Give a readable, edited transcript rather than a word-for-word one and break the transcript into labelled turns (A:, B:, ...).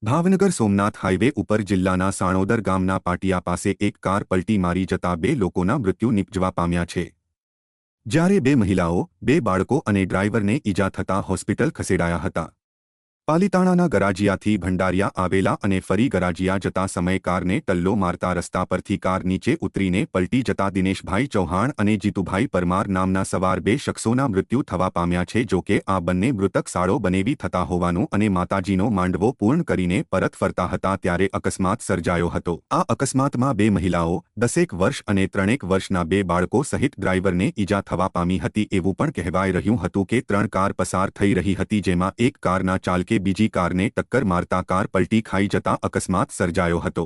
A: Bhavnagar Somnath highway ઉપર જિલ્લાના સાણોદર ગામના પાટિયા પાસે એક કાર પલટી મારી જતા 2 લોકોના મૃત્યુ નિપજવા પામ્યા છે, જ્યારે 2 મહિલાઓ, 2 બાળકો અને ડ્રાઈવરને ઈજા થતા હોસ્પિટલ ખસેડાયા હતા। પાલીતાણાના ગરાજિયાથી ભંડારિયા આવેલા અને ફરી ગરાજિયા જતા સમયે કારને ટલ્લો મારતા રસ્તા પરથી કાર નીચે ઉતરીને પલટી જતા દિનેશભાઈ ચૌહાણ અને જીતુભાઈ પરમાર નામના સવાર 2 શખ્સોના મૃત્યુ થવા પામ્યા છે। જો કે આ બંને મૃતક સાળો બનેવી થતા હોવાનું અને માતાજીનો માંડવો પૂર્ણ કરીને પરત ફરતા હતા ત્યારે અકસ્માત સર્જાયો હતો। આ અકસ્માતમાં 2 મહિલાઓ, 10 વર્ષ અને 3 વર્ષના 2 બાળકો સહિત ડ્રાઈવરને ઈજા થવા પામી હતી। એવું પણ કહેવાઈ રહ્યું હતું કે 3 કાર પસાર થઈ રહી હતી, જેમાં એક કારના ચાલકે બીજી કારને ટક્કર મારતા કાર પલટી ખાઈ જતા અકસ્માત સર્જાયો હતો।